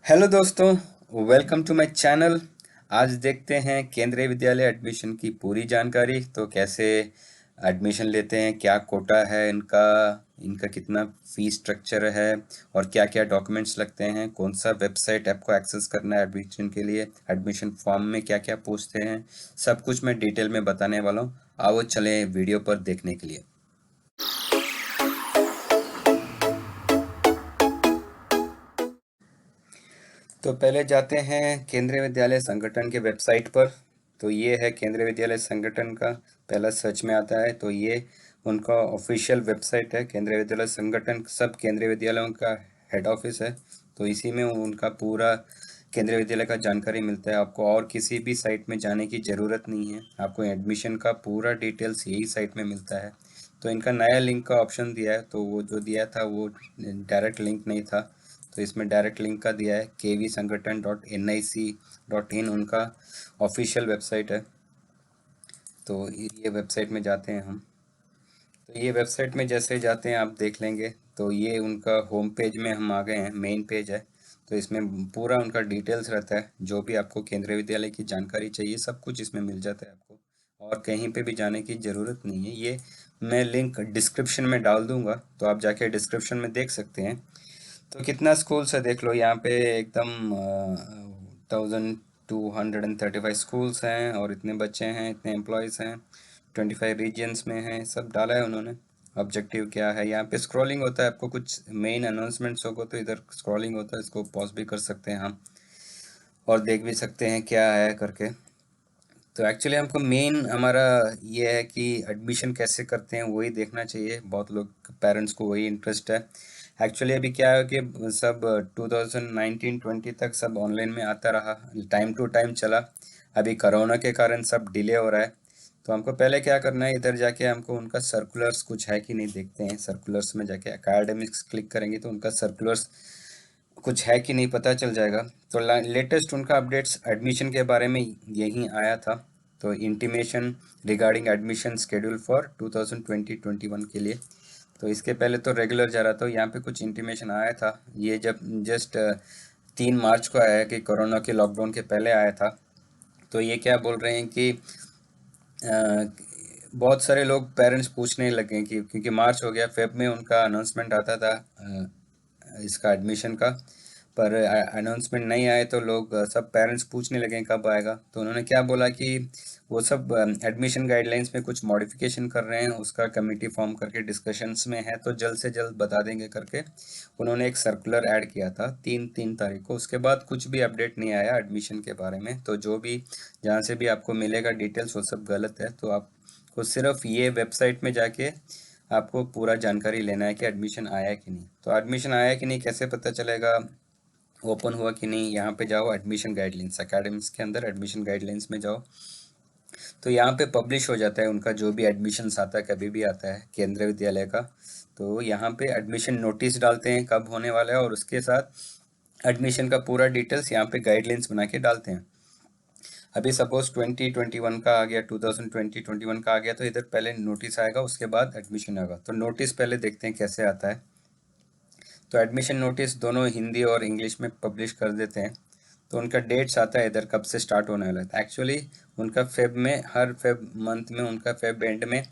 Hello दोस्तों, welcome to my channel. आज देखते हैं केंद्रीय विद्यालय एडमिशन की पूरी जानकारी। तो कैसे एडमिशन लेते हैं, क्या कोटा है इनका, इनका कितना फीस स्ट्रक्चर है और क्या क्या डॉक्यूमेंट्स लगते हैं, कौन सा वेबसाइट आपको एक्सेस करना है एडमिशन के लिए, एडमिशन फॉर्म में क्या क्या पूछते हैं, सब कुछ मैं डिटेल में बताने वाला हूँ। आओ चलें वीडियो पर देखने के लिए। तो पहले जाते हैं केंद्रीय विद्यालय संगठन के वेबसाइट पर। तो ये है केंद्रीय विद्यालय संगठन का, पहला सर्च में आता है। तो ये उनका ऑफिशियल वेबसाइट है। केंद्रीय विद्यालय संगठन सब केंद्रीय विद्यालयों का हेड ऑफिस है। तो इसी में उनका पूरा केंद्रीय विद्यालय का जानकारी मिलता है। आपको और किसी भी साइट में जाने की ज़रूरत नहीं है, आपको एडमिशन का पूरा डिटेल्स यही साइट में मिलता है। तो इनका नया लिंक का ऑप्शन दिया है, तो वो जो दिया था वो डायरेक्ट लिंक नहीं था। तो इसमें डायरेक्ट लिंक का दिया है kv sangathan.nic.in, उनका ऑफिशियल वेबसाइट है। तो ये वेबसाइट में जाते हैं हम। तो ये वेबसाइट में जैसे जाते हैं आप देख लेंगे। तो ये उनका होम पेज में हम आ गए हैं, मेन पेज है। तो इसमें पूरा उनका डिटेल्स रहता है, जो भी आपको केंद्रीय विद्यालय की जानकारी चाहिए सब कुछ इसमें मिल जाता है आपको, और कहीं पे भी जाने की ज़रूरत नहीं है। ये मैं लिंक डिस्क्रिप्शन में डाल दूंगा, तो आप जाके डिस्क्रिप्शन में देख सकते हैं। तो कितना स्कूल्स है देख लो यहाँ पे, एकदम 1235 स्कूल्स हैं, और इतने बच्चे हैं, इतने एम्प्लॉयज़ हैं, 25 रीजन्स में हैं, सब डाला है उन्होंने। ऑब्जेक्टिव क्या है, यहाँ पे स्क्रॉलिंग होता है, आपको कुछ मेन अनाउंसमेंट्स होगा तो इधर स्क्रॉलिंग होता है, इसको पॉज भी कर सकते हैं हम, और देख भी सकते हैं क्या है करके। तो एक्चुअली हमको मेन हमारा ये है कि एडमिशन कैसे करते हैं वही देखना चाहिए। बहुत लोग पेरेंट्स को वही इंटरेस्ट है। एक्चुअली अभी क्या है कि सब 2019-20 तक सब ऑनलाइन में आता रहा, टाइम टू टाइम चला। अभी कोरोना के कारण सब डिले हो रहा है। तो हमको पहले क्या करना है, इधर जाके हमको उनका सर्कुलर्स कुछ है कि नहीं देखते हैं। सर्कुलर्स में जाके एकेडमिक्स क्लिक करेंगे तो उनका सर्कुलर्स कुछ है कि नहीं पता चल जाएगा। तो लेटेस्ट उनका अपडेट्स एडमिशन के बारे में यही आया था। तो intimation regarding admission schedule for 2020-21 के लिए। तो इसके पहले तो रेगुलर जा रहा था, यहाँ पे कुछ इंटीमेशन आया था। ये जब जस्ट 3 मार्च को आया है, कि कोरोना के लॉकडाउन के पहले आया था। तो ये क्या बोल रहे हैं कि अ, बहुत सारे लोग पेरेंट्स पूछने लगे कि क्योंकि मार्च हो गया, फेब में उनका अनाउंसमेंट आता था इसका एडमिशन का, पर अनाउंसमेंट नहीं आए तो लोग सब पेरेंट्स पूछने लगे कब आएगा। तो उन्होंने क्या बोला कि वो सब एडमिशन गाइडलाइंस में कुछ मॉडिफिकेशन कर रहे हैं, उसका कमेटी फॉर्म करके डिस्कशंस में है, तो जल्द से जल्द बता देंगे करके उन्होंने एक सर्कुलर ऐड किया था 3 तारीख को। उसके बाद कुछ भी अपडेट नहीं आया एडमिशन के बारे में। तो जो भी जहाँ से भी आपको मिलेगा डिटेल्स वो सब गलत है। तो आपको सिर्फ ये वेबसाइट में जाके आपको पूरा जानकारी लेना है कि एडमिशन आया कि नहीं। तो एडमिशन आया कि नहीं कैसे पता चलेगा, ओपन हुआ कि नहीं, यहाँ पे जाओ एडमिशन गाइडलाइंस, एकेडमिक्स के अंदर एडमिशन गाइडलाइंस में जाओ। तो यहाँ पे पब्लिश हो जाता है उनका जो भी एडमिशन्स आता है, कभी भी आता है केंद्रीय विद्यालय का। तो यहाँ पे एडमिशन नोटिस डालते हैं कब होने वाला है, और उसके साथ एडमिशन का पूरा डिटेल्स यहाँ पे गाइडलाइंस बना के डालते हैं। अभी सपोज 2021 का आ गया, 2020-21 का आ गया, तो इधर पहले नोटिस आएगा, उसके बाद एडमिशन आएगा। तो नोटिस पहले देखते हैं कैसे आता है। तो एडमिशन नोटिस दोनों हिंदी और इंग्लिश में पब्लिश कर देते हैं। तो उनका डेट्स आता है इधर कब से स्टार्ट होने वाला है। एक्चुअली उनका फेब में, हर फेब मंथ में उनका फेब एंड में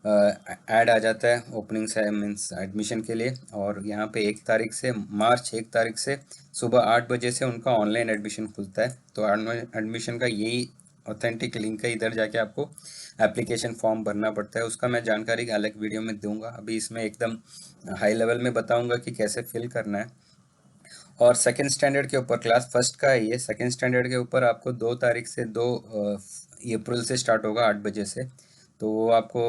ऐड आ जाता है ओपनिंग से मीन्स एडमिशन के लिए। और यहाँ पे 1 तारीख से, मार्च 1 तारीख से सुबह 8 बजे से उनका ऑनलाइन एडमिशन खुलता है। तो एडमिशन का यही ऑथेंटिक लिंक है, इधर जाके आपको एप्लीकेशन फॉर्म भरना पड़ता है। उसका मैं जानकारी अलग वीडियो में दूंगा, अभी इसमें एकदम हाई लेवल में बताऊंगा कि कैसे फिल करना है। और सेकंड स्टैंडर्ड के ऊपर, क्लास फर्स्ट का है ये, सेकंड स्टैंडर्ड के ऊपर आपको 2 तारीख से 2 अप्रैल से स्टार्ट होगा 8 बजे से। तो वो आपको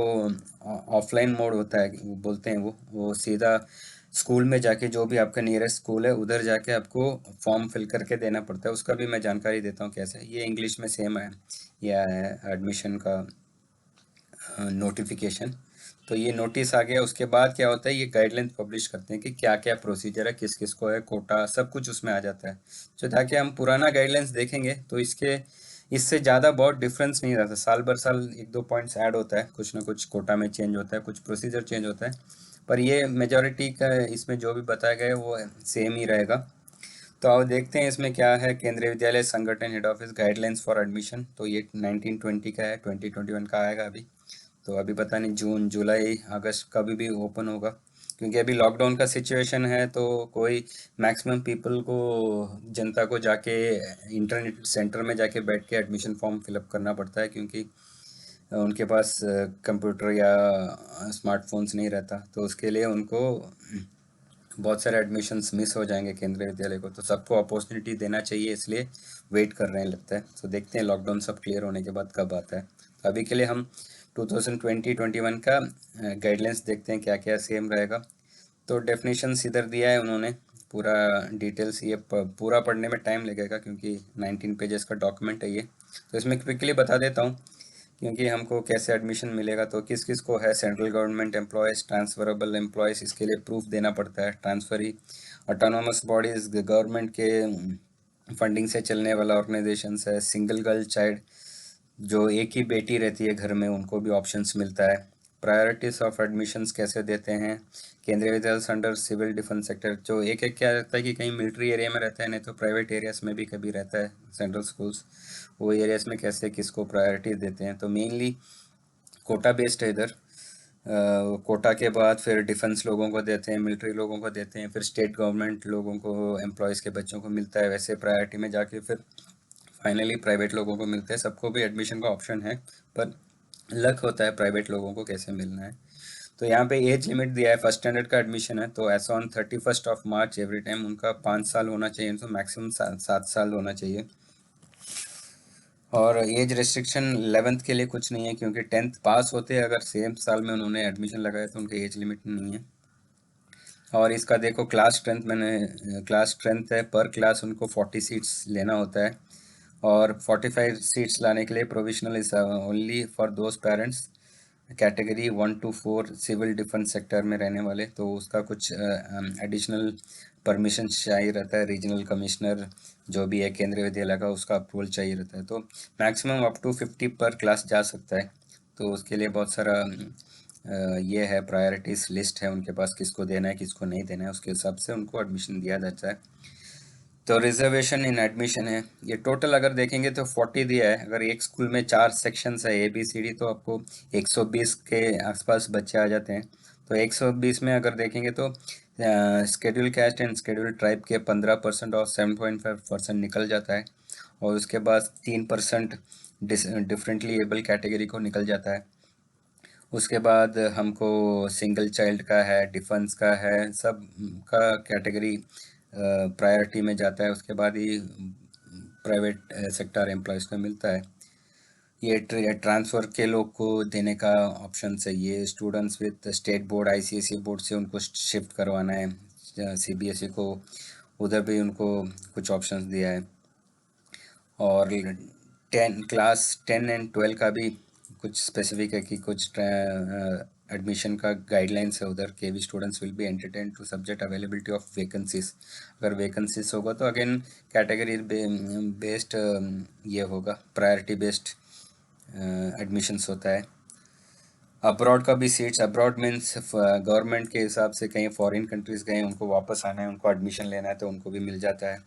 ऑफलाइन मोड होता है वो बोलते हैं, वो सीधा स्कूल में जाके, जो भी आपका नियरेस्ट स्कूल है उधर जाके आपको फॉर्म फिल करके देना पड़ता है। उसका भी मैं जानकारी देता हूँ कैसे। ये इंग्लिश में सेम है, यह है एडमिशन का नोटिफिकेशन। तो ये नोटिस आ गया, उसके बाद क्या होता है, ये गाइडलाइन पब्लिश करते हैं कि क्या क्या प्रोसीजर है, किस किस को है कोटा, सब कुछ उसमें आ जाता है। तो ताकि हम पुराना गाइडलाइंस देखेंगे तो इसके इससे ज़्यादा बहुत डिफरेंस नहीं रहता। साल भर साल एक दो पॉइंट्स ऐड होता है, कुछ ना कुछ कोटा में चेंज होता है, कुछ प्रोसीजर चेंज होता है, पर ये मेजॉरिटी का इसमें जो भी बताया गया है वो सेम ही रहेगा। तो आओ देखते हैं इसमें क्या है। केंद्रीय विद्यालय संगठन head office guidelines for admission, तो ये 1920 का है, 2021 का आएगा अभी। तो अभी पता नहीं जून जुलाई अगस्त कभी भी ओपन होगा, क्योंकि अभी लॉकडाउन का सिचुएशन है। तो कोई मैक्सिमम पीपल को, जनता को जाके इंटरनेट सेंटर में जाके बैठ के एडमिशन फॉर्म फिलअप करना पड़ता है, क्योंकि उनके पास कंप्यूटर या स्मार्टफोन्स नहीं रहता। तो उसके लिए उनको बहुत सारे एडमिशन्स मिस हो जाएंगे केंद्रीय विद्यालय को। तो सबको अपॉर्चुनिटी देना चाहिए, इसलिए वेट कर रहे हैं लगता है। तो देखते हैं लॉकडाउन सब क्लियर होने के बाद कब आता है। अभी के लिए हम 2020-21 का गाइडलाइंस देखते हैं क्या क्या सेम रहेगा। तो डेफिनेशंस इधर दिया है उन्होंने पूरा डिटेल्स। ये पूरा पढ़ने में टाइम लगेगा, क्योंकि 19 पेजेस का डॉक्यूमेंट है ये। तो इसमें क्विकली बता देता हूँ क्योंकि हमको कैसे एडमिशन मिलेगा। तो किस किस को है, central government employees, transferable employees, इसके लिए प्रूफ देना पड़ता है। ट्रांसफरी ऑटोनोमस बॉडीज़, गवर्नमेंट के फंडिंग से चलने वाला ऑर्गेनाइजेशन है। सिंगल गर्ल चाइल्ड, जो एक ही बेटी रहती है घर में, उनको भी ऑप्शंस मिलता है। प्रायोरिटीज ऑफ एडमिशन्स कैसे देते हैं, केंद्रीय विद्यालय अंडर सिविल डिफेंस सेक्टर, जो एक एक क्या रहता है कि कहीं मिलिट्री एरिया में रहता है, नहीं तो प्राइवेट एरियाज में भी कभी रहता है सेंट्रल स्कूल्स। वो एरियाज में कैसे किसको प्रायोरिटी देते हैं। तो मेनली कोटा बेस्ड है इधर। कोटा के बाद फिर डिफेंस लोगों को देते हैं, मिलिट्री लोगों को देते हैं, फिर स्टेट गवर्नमेंट लोगों को, एम्प्लॉयज़ के बच्चों को मिलता है। वैसे प्रायोरिटी में जाके फिर फाइनली प्राइवेट लोगों को मिलते हैं। सबको भी एडमिशन का ऑप्शन है, पर लक होता है प्राइवेट लोगों को कैसे मिलना है। तो यहाँ पे एज लिमिट दिया है, फर्स्ट स्टैंडर्ड का एडमिशन है तो ऐसा ऑन 31 मार्च एवरी टाइम उनका 5 साल होना चाहिए, तो मैक्सिमम 7 साल होना चाहिए। और एज रेस्ट्रिक्शन 11th के लिए कुछ नहीं है, क्योंकि 10th पास होते हैं अगर सेम साल में उन्होंने एडमिशन लगाया तो उनकी एज लिमिट नहीं है। और इसका देखो क्लास स्ट्रेंथ, मैंने क्लास स्ट्रेंथ है पर क्लास उनको 40 सीट्स लेना होता है। और 45 सीट्स लाने के लिए provisional is only for those parents category 1 to 4 civil defence sector में रहने वाले। तो उसका कुछ एडिशनल परमिशन चाहिए रहता है, रीजनल कमिश्नर जो भी है केंद्रीय विद्यालय का, उसका अप्रूवल चाहिए रहता है। तो मैक्सिमम अप टू 50 पर क्लास जा सकता है। तो उसके लिए बहुत सारा ये है, प्रायोरिटीज लिस्ट है उनके पास, किसको देना है किसको नहीं देना है, उसके हिसाब से उनको एडमिशन दिया जाता है। तो रिजर्वेशन इन एडमिशन है, ये टोटल अगर देखेंगे तो 40 दिया है। अगर एक स्कूल में 4 सेक्शंस है ABCD, तो आपको 120 के आसपास बच्चे आ जाते हैं। तो 120 में अगर देखेंगे तो schedule caste and schedule tribe के 15% और 7.5% निकल जाता है। और उसके बाद 3% डिफरेंटली एबल कैटेगरी को निकल जाता है। उसके बाद हमको सिंगल चाइल्ड का है, डिफेंस का है, सब का कैटेगरी प्रायोरिटी में जाता है। उसके बाद ही प्राइवेट सेक्टर एम्प्लॉयज़ को मिलता है। ये ट्रांसफ़र के लोग को देने का ऑप्शन है। ये students with state board ICSE board से उनको शिफ्ट करवाना है CBSE को, उधर भी उनको कुछ ऑप्शंस दिया है। और क्लास 10 एंड 12 का भी कुछ स्पेसिफिक है कि कुछ एडमिशन का गाइडलाइंस है उधर के भी students will be entertain to subject availability of vacancies. अगर वैकेंसीज होगा तो अगेन कैटेगरी बेस्ड ये होगा, प्रायोरिटी बेस्ड एडमिशन्स होता है। अब्रॉड का भी सीट्स, अब्रॉड मीन्स गवर्नमेंट के हिसाब से कहीं फॉरेन कंट्रीज़ गए, उनको वापस आना है, उनको एडमिशन लेना है, तो उनको भी मिल जाता है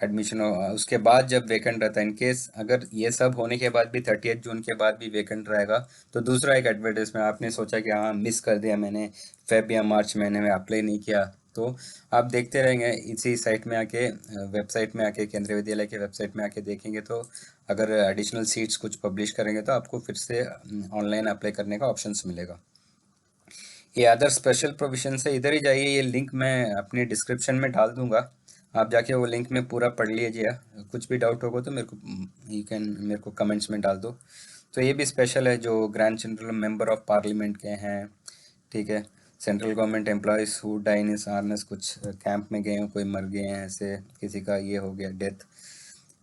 एडमिशन। उसके बाद जब वेकेंट रहता है, इन केस अगर ये सब होने के बाद भी 30 जून के बाद भी वेकेंट रहेगा, तो दूसरा एक एडवर्टाइजमेंट आपने सोचा कि हाँ मिस कर दिया मैंने, फेब या मार्च महीने में अप्लाई नहीं किया, तो आप देखते रहेंगे इसी साइट में आके, वेबसाइट में आके, केंद्रीय विद्यालय के वेबसाइट में आके देखेंगे। तो अगर एडिशनल सीट्स कुछ पब्लिश करेंगे तो आपको फिर से ऑनलाइन अप्लाई करने का ऑप्शंस मिलेगा। ये अदर स्पेशल प्रोविजन है, इधर ही जाइए, ये लिंक मैं अपनी डिस्क्रिप्शन में डाल दूंगा, आप जाके वो लिंक में पूरा पढ़ लीजिए। कुछ भी डाउट होगा तो मेरे को कमेंट्स में डाल दो। तो ये भी स्पेशल है, जो grand general member of parliament के हैं, ठीक है, central government employees who die in harness, कुछ कैंप में गए हैं, कोई मर गए हैं, ऐसे किसी का ये हो गया डेथ,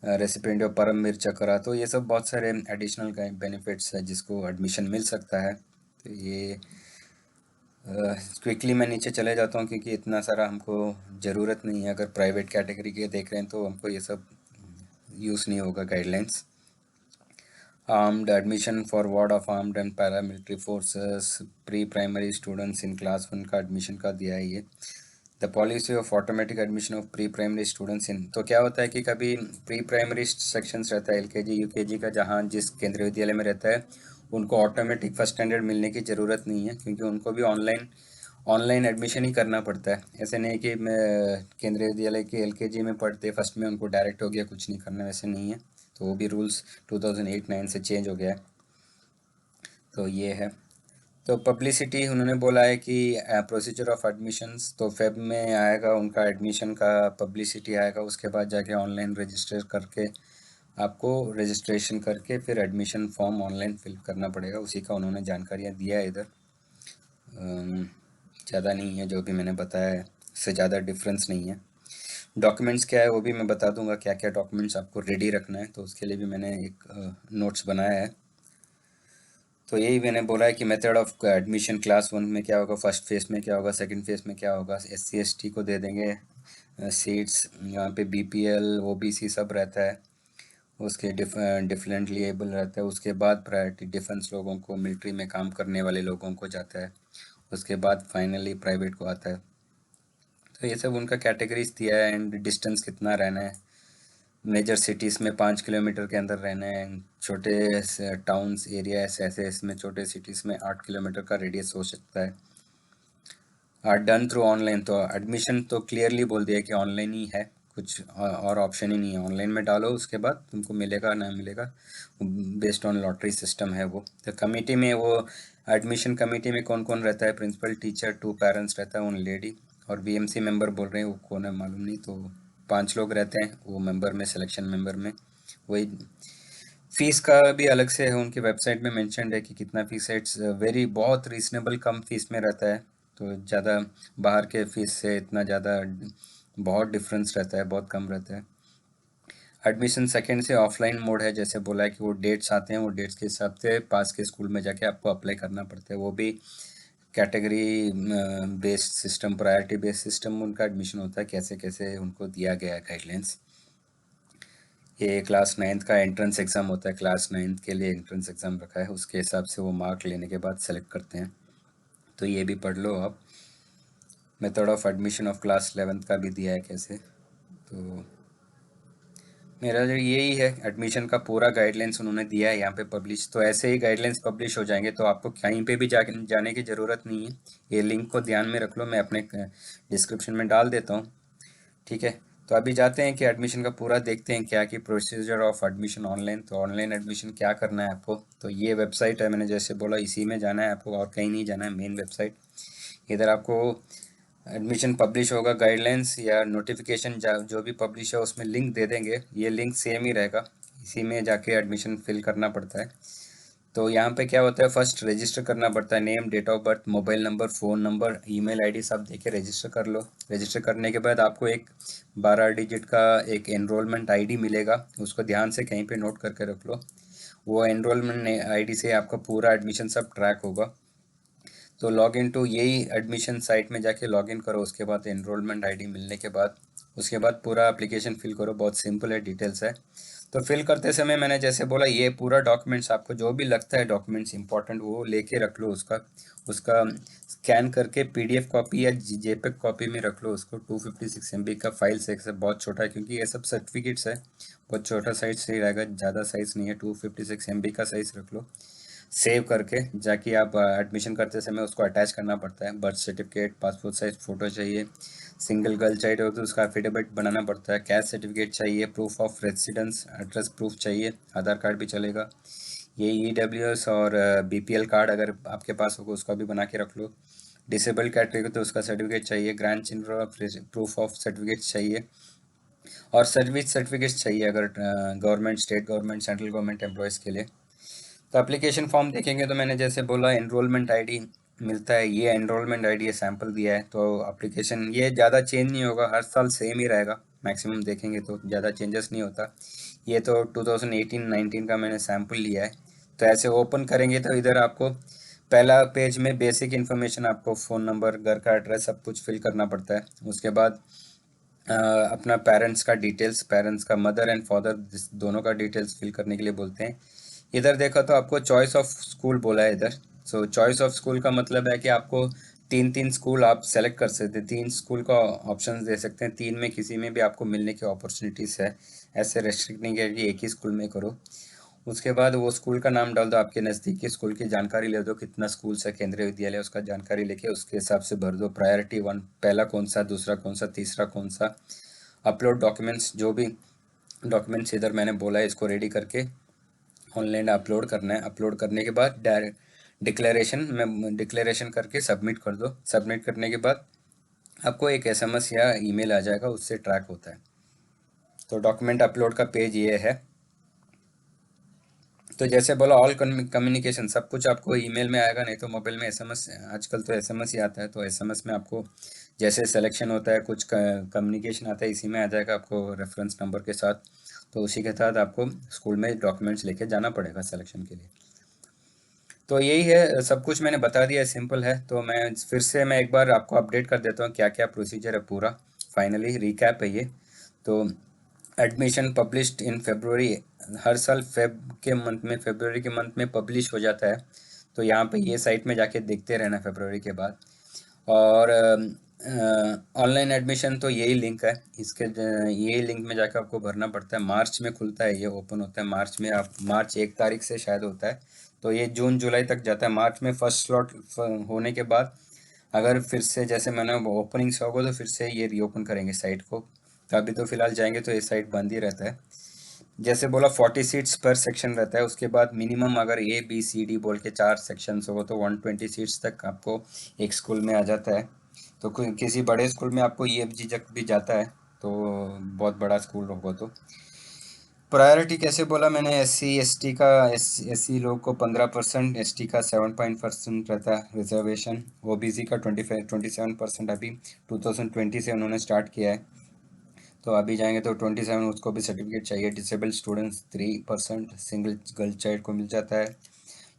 रेसिपिएंट ऑफ परमवीर चक्र, तो ये सब बहुत सारे एडिशनल बेनिफिट्स है जिसको एडमिशन मिल सकता है। तो ये क्विकली मैं नीचे चले जाता हूँ, क्योंकि इतना सारा हमको ज़रूरत नहीं है। अगर प्राइवेट कैटेगरी के देख रहे हैं तो हमको ये सब यूज़ नहीं होगा guidelines. Armed admission for ward of armed and paramilitary forces, pre primary students in class 1 का एडमिशन का दिया है ये। The policy of automatic admission of pre primary students in. तो क्या होता है कि कभी प्री प्राइमरी सेक्शंस रहता है एलकेजी यूकेजी का, जहाँ जिस केंद्रीय विद्यालय में रहता है उनको ऑटोमेटिक फर्स्ट स्टैंडर्ड मिलने की ज़रूरत नहीं है, क्योंकि उनको भी ऑनलाइन ऑनलाइन एडमिशन ही करना पड़ता है। ऐसे नहीं कि मैं केंद्रीय विद्यालय के एलकेजी में पढ़ते फर्स्ट में उनको डायरेक्ट हो गया कुछ नहीं करना, वैसे नहीं है। तो वो भी रूल्स 2008-9 से चेंज हो गया है। तो ये है। तो पब्लिसिटी उन्होंने बोला है कि प्रोसीजर ऑफ एडमिशन्स, तो फेब में आएगा उनका एडमिशन का पब्लिसिटी आएगा, उसके बाद जाके ऑनलाइन रजिस्टर करके आपको रजिस्ट्रेशन करके फिर एडमिशन फॉर्म ऑनलाइन फिल करना पड़ेगा। उसी का उन्होंने जानकारियाँ दिया है इधर। ज़्यादा नहीं है, जो भी मैंने बताया है उससे ज़्यादा डिफरेंस नहीं है। डॉक्यूमेंट्स क्या है वो भी मैं बता दूंगा, क्या क्या डॉक्यूमेंट्स आपको रेडी रखना है, तो उसके लिए भी मैंने एक नोट्स बनाया है। तो यही मैंने बोला है कि मेथड ऑफ एडमिशन क्लास 1 में क्या होगा, फर्स्ट फेज में क्या होगा, सेकंड फेज में क्या होगा। SC ST को दे देंगे सीट्स, यहाँ पे BPL OBC सब रहता है, उसके डिफरेंटली एबल रहता है। उसके बाद प्रायोरिटी डिफेंस लोगों को, मिलिट्री में काम करने वाले लोगों को जाता है। उसके बाद फाइनली प्राइवेट को आता है। तो ये सब उनका कैटेगरीज दिया है, एंड डिस्टेंस कितना रहना है। मेजर सिटीज़ में 5 किलोमीटर के अंदर रहना है, छोटे टाउन्स एरिया ऐसे इसमें छोटे सिटीज़ में 8 किलोमीटर का रेडियस हो सकता है। आर डन थ्रू ऑनलाइन, तो एडमिशन तो क्लियरली बोल दिया कि ऑनलाइन ही है, कुछ और ऑप्शन ही नहीं है। ऑनलाइन में डालो, उसके बाद तुमको मिलेगा ना मिलेगा बेस्ड ऑन लॉटरी सिस्टम है वो। तो कमेटी में वो एडमिशन कमेटी में कौन कौन रहता है, प्रिंसिपल टीचर 2 पेरेंट्स रहता है उन लेडी, और BMC मेंबर बोल रहे हैं वो कौन है मालूम नहीं, तो 5 लोग रहते हैं वो मेंबर में, सिलेक्शन मेंबर में। वही फीस का भी अलग से है, उनकी वेबसाइट में मेंशन्ड है कि कितना फीस है। इट्स वेरी बहुत रीजनेबल कम फीस में रहता है, तो ज़्यादा बाहर के फीस से इतना ज़्यादा बहुत डिफरेंस रहता है, बहुत कम रहता है। एडमिशन सेकंड से ऑफलाइन मोड है, जैसे बोला है कि वो डेट्स आते हैं, वो डेट्स के हिसाब से पास के स्कूल में जाके आपको अप्लाई करना पड़ता है। वो भी category based system, priority based system उनका एडमिशन होता है, कैसे कैसे उनको दिया गया है गाइडलाइंस। ये क्लास 9th का एंट्रेंस एग्ज़ाम होता है, क्लास 9th के लिए एंट्रेंस एग्ज़ाम रखा है, उसके हिसाब से वो मार्क लेने के बाद सेलेक्ट करते हैं। तो ये भी पढ़ लो आप। Method of admission of class 11th का भी दिया है कैसे। तो मेरा जो यही है, एडमिशन का पूरा गाइडलाइंस उन्होंने दिया है यहाँ पे पब्लिश। तो ऐसे ही गाइडलाइंस पब्लिश हो जाएंगे तो आपको कहीं पे भी जाने की ज़रूरत नहीं है। ये लिंक को ध्यान में रख लो, मैं अपने डिस्क्रिप्शन में डाल देता हूँ, ठीक है। तो अभी जाते हैं कि एडमिशन का पूरा देखते हैं क्या कि प्रोसीजर ऑफ एडमिशन ऑनलाइन। तो ऑनलाइन एडमिशन क्या करना है आपको, तो ये वेबसाइट है, मैंने जैसे बोला इसी में जाना है आपको, और कहीं नहीं जाना है, मेन वेबसाइट। इधर आपको एडमिशन पब्लिश होगा, गाइडलाइंस या नोटिफिकेशन जो भी पब्लिश है उसमें लिंक दे देंगे, ये लिंक सेम ही रहेगा, इसी में जाके एडमिशन फिल करना पड़ता है। तो यहाँ पे क्या होता है, फर्स्ट रजिस्टर करना पड़ता है, name, date of birth, mobile number, phone number, email ID सब देके रजिस्टर कर लो। रजिस्टर करने के बाद आपको एक 12 डिजिट का एक एनरोलमेंट आईडी मिलेगा, उसको ध्यान से कहीं पे नोट करके रख लो। वो एनरोलमेंट आईडी से आपका पूरा एडमिशन सब ट्रैक होगा। तो लॉग इन टू यही एडमिशन साइट में जाके लॉग इन करो, उसके बाद एनरोलमेंट आईडी मिलने के बाद उसके बाद पूरा एप्लीकेशन फिल करो, बहुत सिंपल है, डिटेल्स है। तो फिल करते समय मैंने जैसे बोला ये पूरा डॉक्यूमेंट्स आपको जो भी लगता है डॉक्यूमेंट्स इंपॉर्टेंट वो लेके रख लो, उसका उसका स्कैन करके PDF कॉपी या JPEG कॉपी में रख लो उसको। 256 MB का फाइल साइज है, बहुत छोटा है क्योंकि ये सब सर्टिफिकेट्स है, बहुत छोटा साइज सही रहेगा, ज़्यादा साइज नहीं है, 256 MB का साइज रख लो। सेव करके जाके आप एडमिशन करते समय उसको अटैच करना पड़ता है, birth certificate, passport size photo चाहिए, सिंगल गर्ल चाइल्ड हो तो उसका एफिडेविट बनाना पड़ता है, कैस्ट सर्टिफिकेट चाहिए, proof of residence address proof चाहिए, आधार कार्ड भी चलेगा। ये EWS और BPL कार्ड अगर आपके पास होगा उसका भी बना के रख लो। डिसेबल्ड कैटेगरी तो उसका सर्टिफिकेट चाहिए, grand children proof of certificate चाहिए, और सर्विस सर्टिफिकेट चाहिए अगर government, state government, central government employees के लिए। तो एप्लीकेशन फॉर्म देखेंगे तो मैंने जैसे बोला एनरोलमेंट आईडी मिलता है, ये एनरोलमेंट आईडी है, सैम्पल दिया है। तो एप्लीकेशन ये ज़्यादा चेंज नहीं होगा, हर साल सेम ही रहेगा, मैक्सिमम देखेंगे तो ज़्यादा चेंजेस नहीं होता। ये तो 2018-19 का मैंने सैम्पल लिया है। तो ऐसे ओपन करेंगे तो इधर आपको पहला पेज में बेसिक इन्फॉर्मेशन, आपको फ़ोन नंबर, घर का एड्रेस सब कुछ फिल करना पड़ता है। उसके बाद अपना पेरेंट्स का डिटेल्स, पेरेंट्स का मदर एंड फादर दोनों का डिटेल्स फिल करने के लिए बोलते हैं। इधर देखा तो आपको चॉइस ऑफ स्कूल बोला है इधर। सो चॉइस ऑफ स्कूल का मतलब है कि आपको तीन स्कूल आप सेलेक्ट कर सकते हैं, 3 स्कूल का ऑप्शन दे सकते हैं, 3 में किसी में भी आपको मिलने की अपॉर्चुनिटीज़ है। ऐसे रेस्ट्रिक्ट नहीं है कि एक ही स्कूल में करो। उसके बाद वो स्कूल का नाम डाल दो, आपके नज़दीकी स्कूल की जानकारी ले दो, कितना स्कूल से केंद्रीय विद्यालय उसका जानकारी लेके उसके हिसाब से भर दो। प्रायोरिटी 1 पहला कौन सा, दूसरा कौन सा, तीसरा कौन सा। अपलोड डॉक्यूमेंट्स, जो भी डॉक्यूमेंट्स इधर मैंने बोला है इसको रेडी करके ऑनलाइन अपलोड करना है। अपलोड करने के बाद डायरेक्ट डिक्लेरेशन में डिक्लेरेशन करके सबमिट कर दो। सबमिट करने के बाद आपको एक एसएमएस या ईमेल आ जाएगा, उससे ट्रैक होता है। तो डॉक्यूमेंट अपलोड का पेज ये है। तो जैसे बोला ऑल कम्युनिकेशन, सब कुछ आपको ईमेल में आएगा, नहीं तो मोबाइल में एसएमएस, आजकल तो एसएमएस ही आता है। तो एसएमएस में आपको जैसे सिलेक्शन होता है, कुछ कम्युनिकेशन आता है, इसी में आ जाएगा आपको रेफरेंस नंबर के साथ। तो उसी के साथ आपको स्कूल में डॉक्यूमेंट्स लेके जाना पड़ेगा सिलेक्शन के लिए। तो यही है, सब कुछ मैंने बता दिया, सिंपल है। तो मैं एक बार आपको अपडेट कर देता हूँ क्या क्या प्रोसीजर है पूरा। फाइनली रिकैप है ये। तो एडमिशन पब्लिश्ड इन फरवरी, हर साल फरवरी के मंथ में पब्लिश हो जाता है। तो यहाँ पे ये साइट में जाके देखते रहना फरवरी के बाद। और ऑनलाइन एडमिशन तो यही लिंक है, यही लिंक में जाकर आपको भरना पड़ता है। मार्च में खुलता है, ये ओपन होता है मार्च में। आप मार्च 1 तारीख से शायद होता है, तो ये जून जुलाई तक जाता है। मार्च में फर्स्ट स्लॉट होने के बाद अगर फिर से जैसे मैंने ओपनिंग्स होगा तो फिर से ये रीओपन करेंगे साइट को। तो अभी तो फिलहाल जाएंगे तो ये साइट बंद ही रहता है। जैसे बोला 40 सीट्स पर सेक्शन रहता है। उसके बाद मिनिमम अगर ABCD बोल के 4 सेक्शंस हो तो 120 सीट्स तक आपको एक स्कूल में आ जाता है। तो किसी बड़े स्कूल में आपको EFG तक भी जाता है, तो बहुत बड़ा स्कूल होगा। तो प्रायोरिटी कैसे बोला मैंने, SC ST का, SC लोग को 15%, ST का 7% रहता है रिजर्वेशन, OBC का 27%। अभी 2020 से उन्होंने स्टार्ट किया है, तो अभी जाएंगे तो 27, उसको भी सर्टिफिकेट चाहिए। Disabled students 3%, single girl child को मिल जाता है।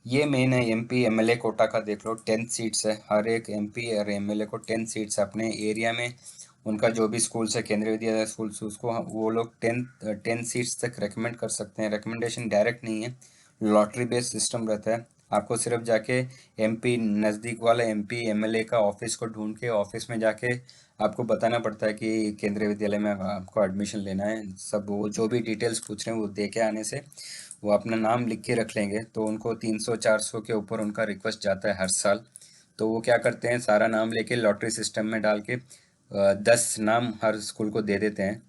ये मेन है। MP MLA कोटा का देख लो, 10 सीट्स है। हर एक MP और MLA को 10 सीट्स अपने एरिया में, उनका जो भी स्कूल्स है केंद्रीय विद्यालय स्कूल्स, उसको वो लोग 10 सीट्स तक रेकमेंड कर सकते हैं। रिकमेंडेशन डायरेक्ट नहीं है, लॉटरी बेस्ड सिस्टम रहता है। आपको सिर्फ जाके MP नज़दीक वाला MP MLA का ऑफिस को ढूंढ के ऑफिस में जाके आपको बताना पड़ता है कि केंद्रीय विद्यालय में आपको एडमिशन लेना है। सब वो जो भी डिटेल्स पूछ रहे हैं वो दे के आने से वो अपना नाम लिख के रख लेंगे, तो उनको 300-400 के ऊपर उनका रिक्वेस्ट जाता है हर साल। तो वो क्या करते हैं, सारा नाम लेके लॉटरी सिस्टम में डाल के 10 नाम हर स्कूल को दे देते हैं।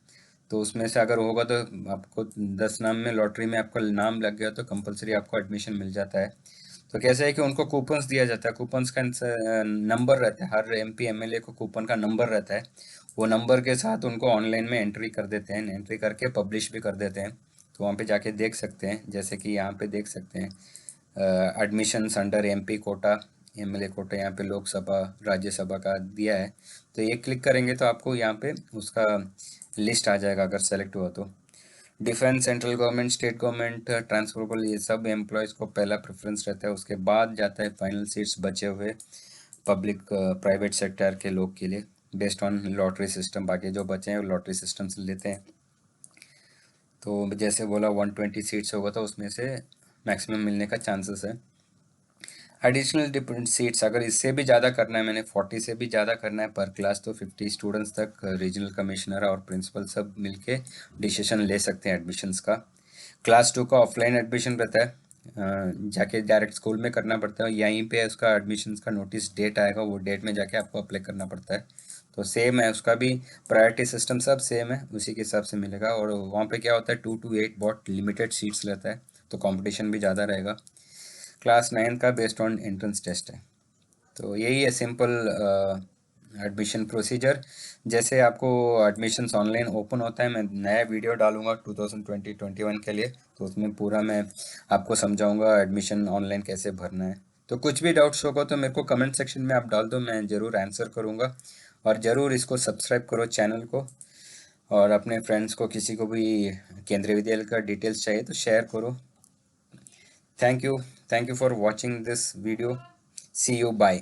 तो उसमें से अगर होगा तो आपको 10 नाम में लॉटरी में आपका नाम लग गया तो कंपलसरी आपको एडमिशन मिल जाता है। तो कैसे है कि उनको कूपन्स दिया जाता है, कूपन्स का नंबर रहता है, हर MP MLA को कूपन का नंबर रहता है। वो नंबर के साथ उनको ऑनलाइन में एंट्री कर देते हैं, एंट्री करके पब्लिश भी कर देते हैं। तो वहाँ पे जाके देख सकते हैं, जैसे कि यहाँ पे देख सकते हैं admissions under MP quota, MLA quota, यहाँ पे लोकसभा राज्यसभा का दिया है। तो ये क्लिक करेंगे तो आपको यहाँ पे उसका लिस्ट आ जाएगा अगर सेलेक्ट हुआ तो। Defence, central government, state government, transferable, ये सब एम्प्लॉयज़ को पहला प्रेफरेंस रहता है। उसके बाद जाता है फाइनल सीट्स बचे हुए पब्लिक प्राइवेट सेक्टर के लोग के लिए, बेस्ड ऑन लॉटरी सिस्टम। बाकी जो बचे हैं वो लॉटरी सिस्टम से लेते हैं। तो जैसे बोला 120 सीट्स होगा तो उसमें से मैक्सिमम मिलने का चांसेस है। एडिशनल डिपेंड सीट्स अगर इससे भी ज़्यादा करना है, मैंने 40 से भी ज़्यादा करना है पर क्लास, तो 50 स्टूडेंट्स तक रीजनल कमिश्नर और प्रिंसिपल सब मिलके डिसीजन ले सकते हैं एडमिशन्स का। क्लास 2 का ऑफलाइन एडमिशन रहता है, जाके डायरेक्ट स्कूल में करना पड़ता है। यहीं पे उसका एडमिशन्स का नोटिस डेट आएगा, वो डेट में जाके आपको अप्लाई करना पड़ता है। तो सेम है उसका भी, प्रायोरिटी सिस्टम सब सेम है, उसी के हिसाब से मिलेगा। और वहाँ पे क्या होता है, 2 to 8 बहुत लिमिटेड सीट्स रहता है, तो कंपटीशन भी ज़्यादा रहेगा। क्लास 9 का बेस्ड ऑन एंट्रेंस टेस्ट है। तो यही है सिंपल एडमिशन प्रोसीजर। जैसे आपको एडमिशन्स ऑनलाइन ओपन होता है, मैं नया वीडियो डालूंगा 2020-21 के लिए, तो उसमें पूरा मैं आपको समझाऊंगा एडमिशन ऑनलाइन कैसे भरना है। तो कुछ भी डाउट्स होगा तो मेरे को कमेंट सेक्शन में आप डाल दो, मैं ज़रूर आंसर करूँगा। और ज़रूर इसको सब्सक्राइब करो चैनल को, और अपने फ्रेंड्स को किसी को भी केंद्रीय विद्यालय का डिटेल्स चाहिए तो शेयर करो। Thank you for watching this video. See you, bye.